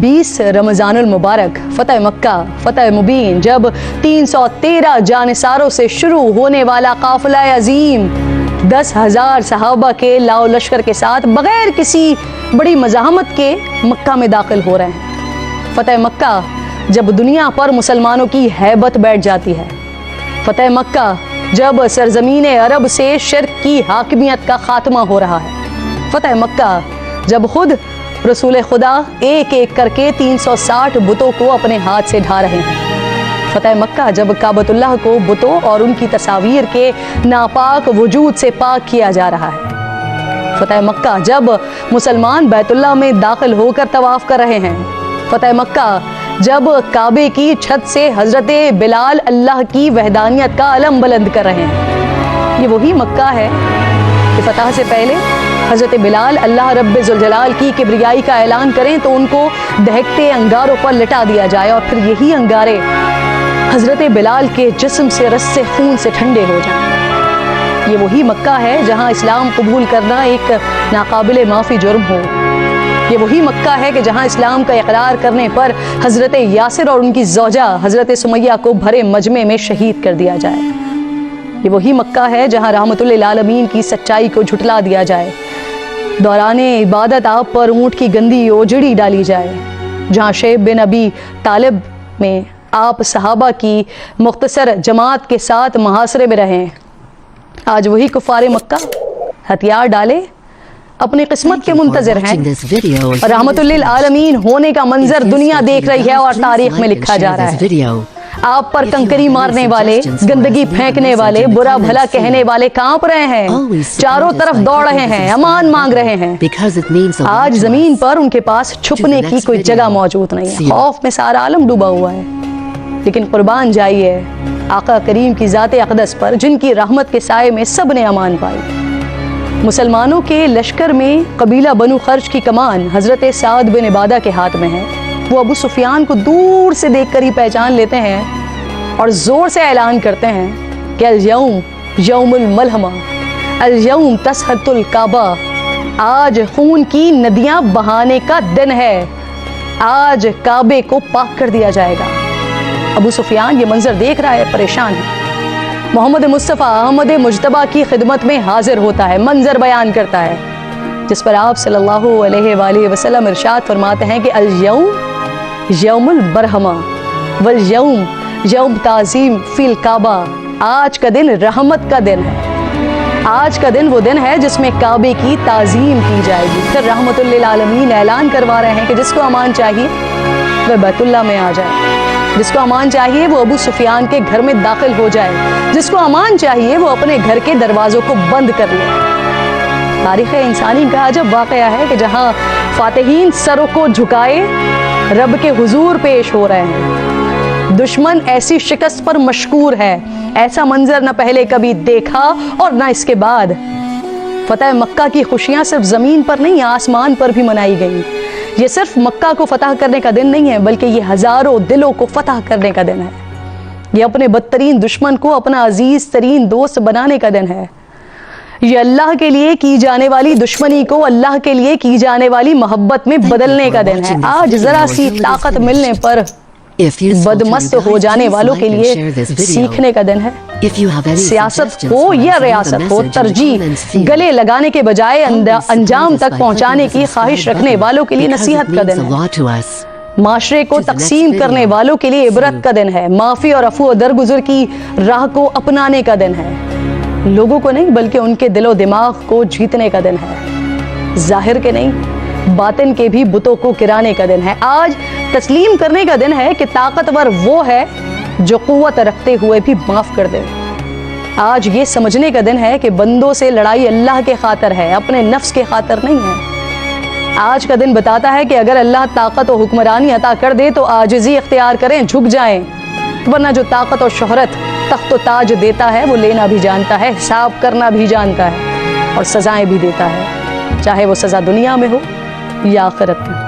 20 रमज़ान मुबारक, फ़तह मक्का, फ़तह मुबीन, जब 313 जानिसारों से शुरू होने वाला काफ़िला अज़ीम 10,000 सहाबा के लाओ लश्कर के साथ बग़ैर किसी बड़ी मज़ाहमत के मक्का में दाखिल हो रहे हैं। फ़तह मक्का जब दुनिया पर मुसलमानों की हैबत बैठ जाती है। फ़तह मक्का जब सरज़मीन अरब से शिर्क की हाकिमियत का ख़ात्मा हो रहा है। फ़तह मक्का जब खुद रसूल खुदा एक एक करके 360 बुतों को अपने हाथ से ढा रहे हैं। फ़तह मक्का जब काबतुल्लाह को बुतों और उनकी तस्वीर के नापाक वजूद से पाक किया जा रहा है। फ़तह मक्का जब मुसलमान बैतुल्लाह में दाखिल होकर तवाफ़ कर रहे हैं। फ़तह मक्का जब काबे की छत से हज़रत बिलाल अल्लाह की वहदानियत का अलम बुलंद कर रहे हैं। ये वही मक्का है कि फ़तह से पहले हज़रत बिलाल अल्लाह रब्बे ज़ुल जलाल की किब्रियाई का ऐलान करें तो उनको दहकते अंगारों पर लिटा दिया जाए और फिर यही अंगारे हज़रत बिलाल के जिस्म से रस्से खून से ठंडे हो जाएं। ये वही मक्का है जहाँ इस्लाम कबूल करना एक नाकाबिल माफ़ी जुर्म हो। ये वही मक्का है कि जहाँ इस्लाम का इकरार करने पर हज़रत यासिर और उनकी ज़ौजा हज़रत सुमैया को भरे मजमे में शहीद कर दिया जाए। ये वही मक्का है जहाँ रहमतुल लिल आलमीन की सच्चाई को झुटला दिया जाए, दौराने इबादत आप पर ऊँट की गंदी ओजड़ी डाली जाए, जहाँ शेब बिन अबी तालिब में आप सहाबा की मुख्तसर जमात के साथ मुहासरे में रहें। आज वही कुफारे मक्का हथियार डाले अपनी किस्मत के मुंतज़िर हैं। रहमतुल लिल आलमीन होने का मंजर दुनिया देख रही है और तारीख में लिखा जा रहा है। आप पर कंकरी मारने वाले, गंदगी फेंकने वाले, बुरा भला कहने वाले कांप रहे हैं, चारों तरफ दौड़ रहे हैं, अमान मांग रहे हैं। आज जमीन पर उनके पास छुपने की कोई जगह मौजूद नहीं है। खौफ में सारा आलम डूबा हुआ है। लेकिन कुर्बान जाइए आका करीम की ज़ात अक़दस पर, जिनकी रहमत के साए में सब ने अमान पाई। मुसलमानों के लश्कर में कबीला बनु खर्ज की कमान हज़रत साद बिन इबादा के हाथ में है। वो अबू सुफियान को दूर से देखकर ही पहचान लेते हैं और ज़ोर से ऐलान करते हैं कि अल-यौम यौमुल मलहमा, अल-यौम तसहतुल काबा, आज खून की नदियाँ बहाने का दिन है, आज काबे को पाक कर दिया जाएगा। अबू सुफियान ये मंजर देख रहा है, परेशान है। मोहम्मद मुस्तफ़ा अहमद मुजतबा की खिदमत में हाजिर होता है, मंजर बयान करता है, जिस पर आप सल्लल्लाहु अलैहि वसल्लम इरशाद फरमाते हैं कि अल-यौम यौमुल बरहमा वल यौम यौम ताज़ीम फिल काबा, आज का दिन रहमत का दिन है। आज का दिन वो दिन है जिसमें काबे की ताज़ीम की जाएगी। फिर रहमतुल लिल आलमीन ऐलान करवा रहे हैं कि जिसको अमान चाहिए वह बैतुल्लाह में आ जाए, जिसको अमान चाहिए वो अबू सुफियान के घर में दाखिल हो जाए, जिसको अमान चाहिए वो अपने घर के दरवाज़ों को बंद कर ले। तारीख़ इंसानी का अजब वाक़या है कि जहाँ फ़ातिहीन सरों को झुकाए रब के हुजूर पेश हो रहे हैं, दुश्मन ऐसी शिकस्त पर मशकूर है। ऐसा मंजर न पहले कभी देखा और न इसके बाद। फ़तह मक्का की खुशियाँ सिर्फ ज़मीन पर नहीं, आसमान पर भी मनाई गई। ये सिर्फ मक्का को फ़तह करने का दिन नहीं है, बल्कि ये हज़ारों दिलों को फ़तह करने का दिन है। ये अपने बदतरीन दुश्मन को अपना अजीज़ तरीन दोस्त बनाने का दिन है। ये अल्लाह के लिए की जाने वाली दुश्मनी को अल्लाह के लिए की जाने वाली मोहब्बत में बदलने का दिन है। आज ज़रा सी ताकत मिलने पर बदमस्त हो जाने वालों के लिए सीखने का दिन है। सियासत हो या रियासत हो, तरजीह गले लगाने के बजाय अंजाम तक पहुंचाने की ख्वाहिश रखने वालों के लिए नसीहत का दिन है। माशरे को तकसीम करने वालों के लिए इबरत का दिन है। माफ़ी और अफू दरगुजर की राह को अपनाने का दिन है। लोगों को नहीं बल्कि उनके दिलो दिमाग को जीतने का दिन है। जाहिर के नहीं बातिन के भी बुतों को गिराने का दिन है। आज तस्लीम करने का दिन है कि ताकतवर वो है जो कुव्वत रखते हुए भी माफ़ कर दे। आज ये समझने का दिन है कि बंदों से लड़ाई अल्लाह के खातिर है, अपने नफ्स के खातिर नहीं है। आज का दिन बताता है कि अगर अल्लाह ताकत और हुक्मरानी अता कर दे तो आजिज़ी इख्तियार करें, झुक जाएं, वरना जो ताकत और शोहरत तख्त ताज देता है वो लेना भी जानता है, हिसाब करना भी जानता है और सज़ाएं भी देता है, चाहे वो सज़ा दुनिया में हो या आखिरत में।